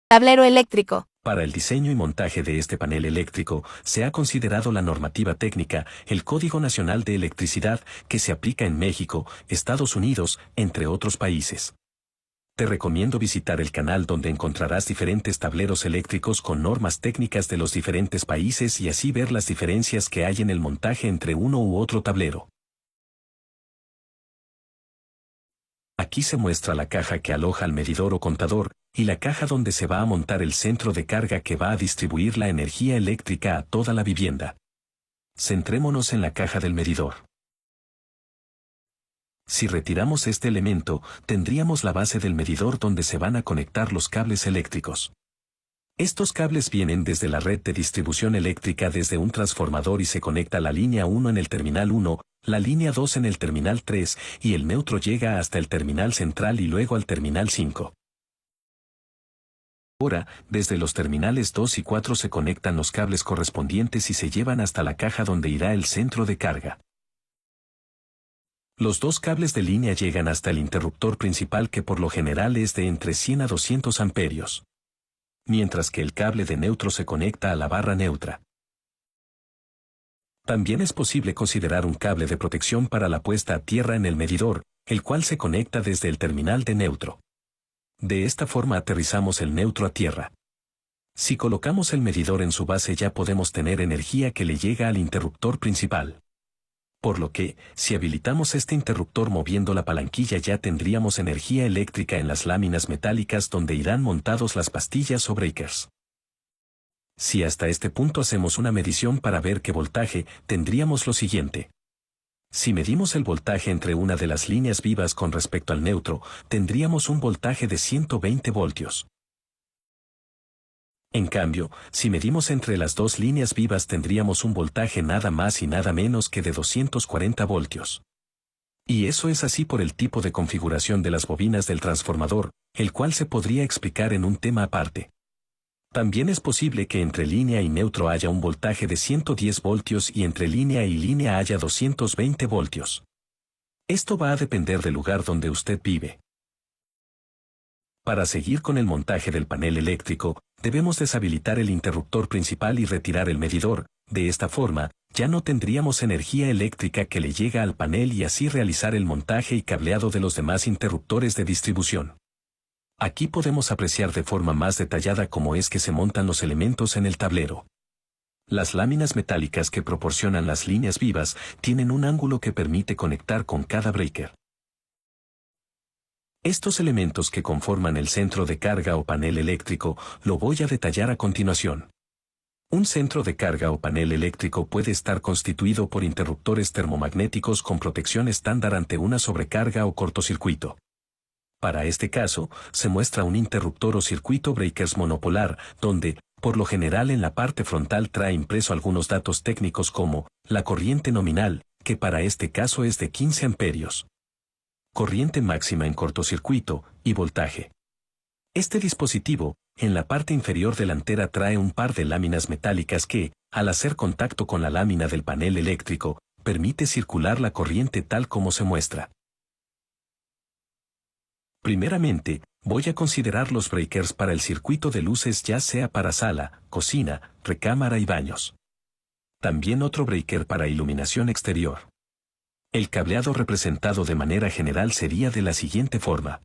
Tablero eléctrico. Para el diseño y montaje de este panel eléctrico, se ha considerado la normativa técnica, el Código Nacional de Electricidad, que se aplica en México, Estados Unidos, entre otros países. Te recomiendo visitar el canal donde encontrarás diferentes tableros eléctricos con normas técnicas de los diferentes países y así ver las diferencias que hay en el montaje entre uno u otro tablero. Aquí se muestra la caja que aloja el medidor o contador, y la caja donde se va a montar el centro de carga que va a distribuir la energía eléctrica a toda la vivienda. Centrémonos en la caja del medidor. Si retiramos este elemento, tendríamos la base del medidor donde se van a conectar los cables eléctricos. Estos cables vienen desde la red de distribución eléctrica desde un transformador y se conecta la línea 1 en el terminal 1, la línea 2 en el terminal 3 y el neutro llega hasta el terminal central y luego al terminal 5. Ahora, desde los terminales 2 y 4 se conectan los cables correspondientes y se llevan hasta la caja donde irá el centro de carga. Los dos cables de línea llegan hasta el interruptor principal que por lo general es de entre 100 a 200 amperios. Mientras que el cable de neutro se conecta a la barra neutra. También es posible considerar un cable de protección para la puesta a tierra en el medidor, el cual se conecta desde el terminal de neutro. De esta forma aterrizamos el neutro a tierra. Si colocamos el medidor en su base ya podemos tener energía que le llega al interruptor principal. Por lo que, si habilitamos este interruptor moviendo la palanquilla ya tendríamos energía eléctrica en las láminas metálicas donde irán montados las pastillas o breakers. Si hasta este punto hacemos una medición para ver qué voltaje, tendríamos lo siguiente. Si medimos el voltaje entre una de las líneas vivas con respecto al neutro, tendríamos un voltaje de 120 voltios. En cambio, si medimos entre las dos líneas vivas tendríamos un voltaje nada más y nada menos que de 240 voltios. Y eso es así por el tipo de configuración de las bobinas del transformador, el cual se podría explicar en un tema aparte. También es posible que entre línea y neutro haya un voltaje de 110 voltios y entre línea y línea haya 220 voltios. Esto va a depender del lugar donde usted vive. Para seguir con el montaje del panel eléctrico, debemos deshabilitar el interruptor principal y retirar el medidor. De esta forma, ya no tendríamos energía eléctrica que le llega al panel y así realizar el montaje y cableado de los demás interruptores de distribución. Aquí podemos apreciar de forma más detallada cómo es que se montan los elementos en el tablero. Las láminas metálicas que proporcionan las líneas vivas tienen un ángulo que permite conectar con cada breaker. Estos elementos que conforman el centro de carga o panel eléctrico lo voy a detallar a continuación. Un centro de carga o panel eléctrico puede estar constituido por interruptores termomagnéticos con protección estándar ante una sobrecarga o cortocircuito. Para este caso, se muestra un interruptor o circuito breakers monopolar, donde, por lo general en la parte frontal trae impreso algunos datos técnicos como, la corriente nominal, que para este caso es de 15 amperios. Corriente máxima en cortocircuito, y voltaje. Este dispositivo, en la parte inferior delantera trae un par de láminas metálicas que, al hacer contacto con la lámina del panel eléctrico, permite circular la corriente tal como se muestra. Primeramente, voy a considerar los breakers para el circuito de luces ya sea para sala, cocina, recámara y baños. También otro breaker para iluminación exterior. El cableado representado de manera general sería de la siguiente forma.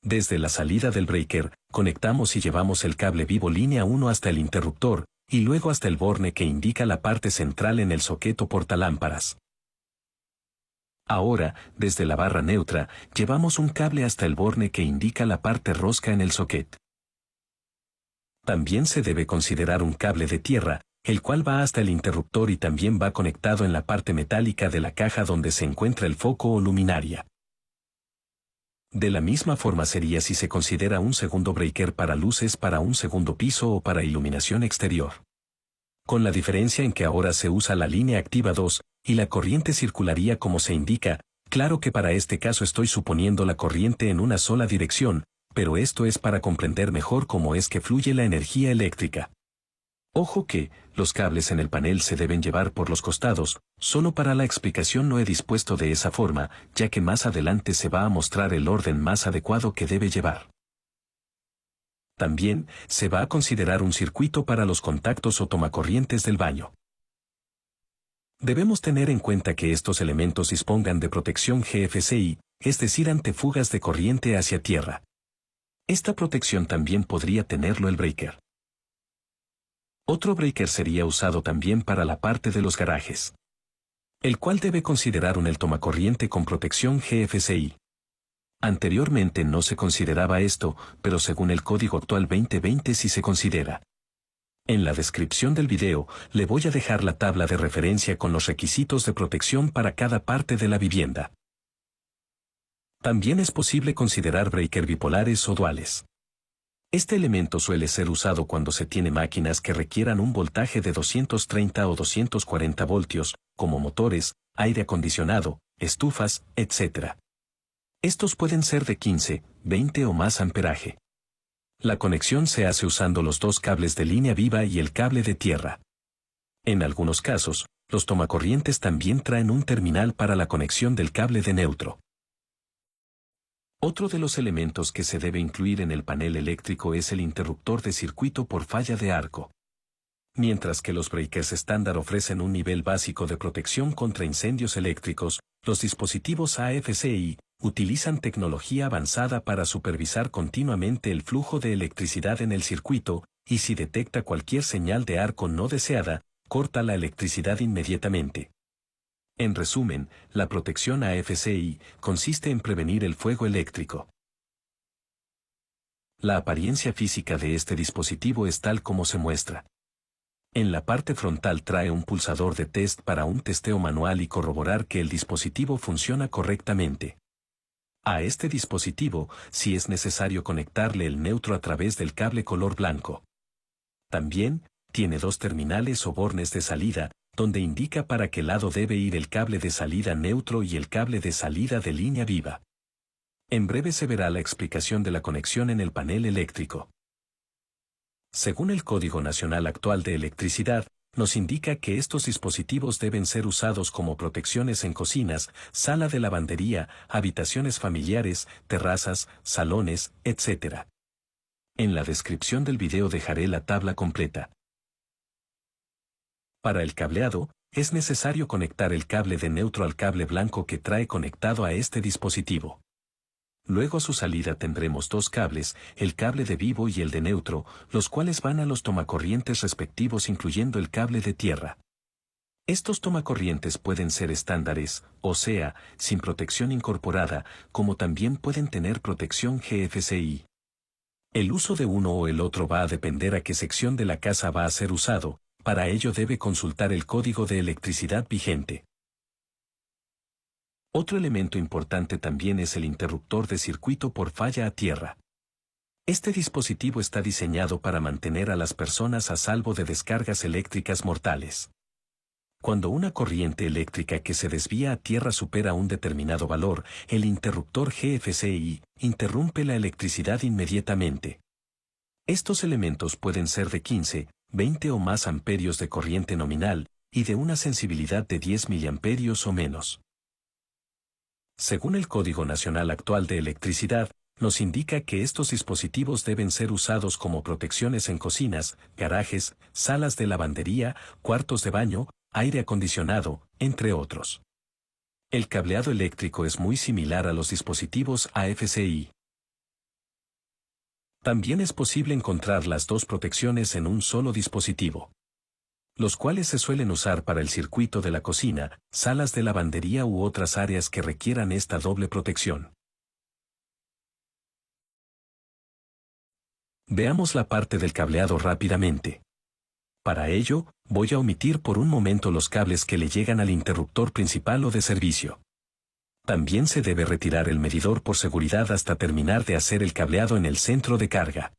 Desde la salida del breaker, conectamos y llevamos el cable vivo línea 1 hasta el interruptor, y luego hasta el borne que indica la parte central en el socket o portalámparas. Ahora, desde la barra neutra, llevamos un cable hasta el borne que indica la parte rosca en el socket. También se debe considerar un cable de tierra, el cual va hasta el interruptor y también va conectado en la parte metálica de la caja donde se encuentra el foco o luminaria. De la misma forma sería si se considera un segundo breaker para luces para un segundo piso o para iluminación exterior. Con la diferencia en que ahora se usa la línea activa 2, y la corriente circularía como se indica, claro que para este caso estoy suponiendo la corriente en una sola dirección, pero esto es para comprender mejor cómo es que fluye la energía eléctrica. Ojo que, los cables en el panel se deben llevar por los costados, solo para la explicación no he dispuesto de esa forma, ya que más adelante se va a mostrar el orden más adecuado que debe llevar. También, se va a considerar un circuito para los contactos o tomacorrientes del baño. Debemos tener en cuenta que estos elementos dispongan de protección GFCI, es decir, ante fugas de corriente hacia tierra. Esta protección también podría tenerlo el breaker. Otro breaker sería usado también para la parte de los garajes, el cual debe considerar el tomacorriente con protección GFCI. Anteriormente no se consideraba esto, pero según el Código Actual 2020 sí se considera. En la descripción del video, le voy a dejar la tabla de referencia con los requisitos de protección para cada parte de la vivienda. También es posible considerar breaker bipolares o duales. Este elemento suele ser usado cuando se tiene máquinas que requieran un voltaje de 230 o 240 voltios, como motores, aire acondicionado, estufas, etc. Estos pueden ser de 15, 20 o más amperaje. La conexión se hace usando los dos cables de línea viva y el cable de tierra. En algunos casos, los tomacorrientes también traen un terminal para la conexión del cable de neutro. Otro de los elementos que se debe incluir en el panel eléctrico es el interruptor de circuito por falla de arco. Mientras que los breakers estándar ofrecen un nivel básico de protección contra incendios eléctricos, los dispositivos AFCI utilizan tecnología avanzada para supervisar continuamente el flujo de electricidad en el circuito, y si detecta cualquier señal de arco no deseada, corta la electricidad inmediatamente. En resumen, la protección AFCI consiste en prevenir el fuego eléctrico. La apariencia física de este dispositivo es tal como se muestra. En la parte frontal trae un pulsador de test para un testeo manual y corroborar que el dispositivo funciona correctamente. A este dispositivo, sí es necesario conectarle el neutro a través del cable color blanco. También, tiene dos terminales o bornes de salida, donde indica para qué lado debe ir el cable de salida neutro y el cable de salida de línea viva. En breve se verá la explicación de la conexión en el panel eléctrico. Según el Código Nacional Actual de Electricidad, nos indica que estos dispositivos deben ser usados como protecciones en cocinas, sala de lavandería, habitaciones familiares, terrazas, salones, etc. En la descripción del video dejaré la tabla completa. Para el cableado, es necesario conectar el cable de neutro al cable blanco que trae conectado a este dispositivo. Luego a su salida tendremos dos cables, el cable de vivo y el de neutro, los cuales van a los tomacorrientes respectivos incluyendo el cable de tierra. Estos tomacorrientes pueden ser estándares, o sea, sin protección incorporada, como también pueden tener protección GFCI. El uso de uno o el otro va a depender a qué sección de la casa va a ser usado, para ello debe consultar el código de electricidad vigente. Otro elemento importante también es el interruptor de circuito por falla a tierra. Este dispositivo está diseñado para mantener a las personas a salvo de descargas eléctricas mortales. Cuando una corriente eléctrica que se desvía a tierra supera un determinado valor, el interruptor GFCI interrumpe la electricidad inmediatamente. Estos elementos pueden ser de 15, 20 o más amperios de corriente nominal, y de una sensibilidad de 10 miliamperios o menos. Según el Código Nacional Actual de Electricidad, nos indica que estos dispositivos deben ser usados como protecciones en cocinas, garajes, salas de lavandería, cuartos de baño, aire acondicionado, entre otros. El cableado eléctrico es muy similar a los dispositivos AFCI. También es posible encontrar las dos protecciones en un solo dispositivo, los cuales se suelen usar para el circuito de la cocina, salas de lavandería u otras áreas que requieran esta doble protección. Veamos la parte del cableado rápidamente. Para ello, voy a omitir por un momento los cables que le llegan al interruptor principal o de servicio. También se debe retirar el medidor por seguridad hasta terminar de hacer el cableado en el centro de carga.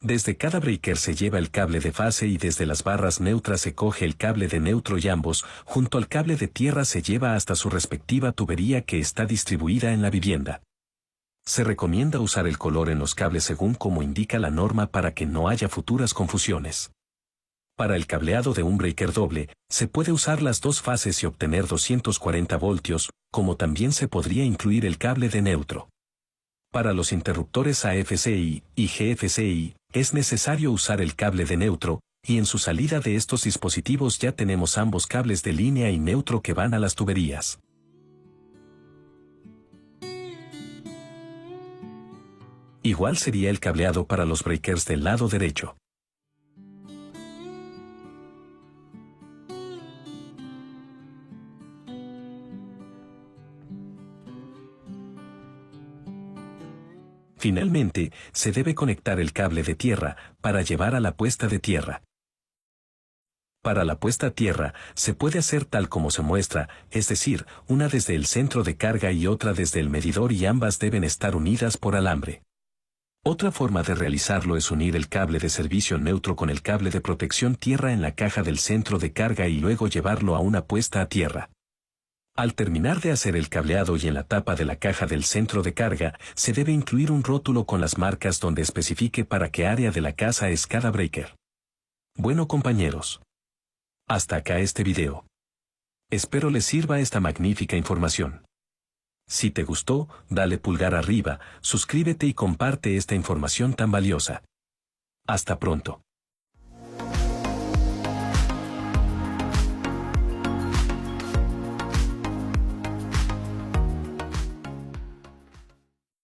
Desde cada breaker se lleva el cable de fase y desde las barras neutras se coge el cable de neutro y ambos, junto al cable de tierra se lleva hasta su respectiva tubería que está distribuida en la vivienda. Se recomienda usar el color en los cables según como indica la norma para que no haya futuras confusiones. Para el cableado de un breaker doble, se puede usar las dos fases y obtener 240 voltios, como también se podría incluir el cable de neutro. Para los interruptores AFCI y GFCI, es necesario usar el cable de neutro, y en su salida de estos dispositivos ya tenemos ambos cables de línea y neutro que van a las tuberías. Igual sería el cableado para los breakers del lado derecho. Finalmente, se debe conectar el cable de tierra, para llevar a la puesta de tierra. Para la puesta a tierra, se puede hacer tal como se muestra, es decir, una desde el centro de carga y otra desde el medidor y ambas deben estar unidas por alambre. Otra forma de realizarlo es unir el cable de servicio neutro con el cable de protección tierra en la caja del centro de carga y luego llevarlo a una puesta a tierra. Al terminar de hacer el cableado y en la tapa de la caja del centro de carga, se debe incluir un rótulo con las marcas donde especifique para qué área de la casa es cada breaker. Bueno compañeros. Hasta acá este video. Espero les sirva esta magnífica información. Si te gustó, dale pulgar arriba, suscríbete y comparte esta información tan valiosa. Hasta pronto.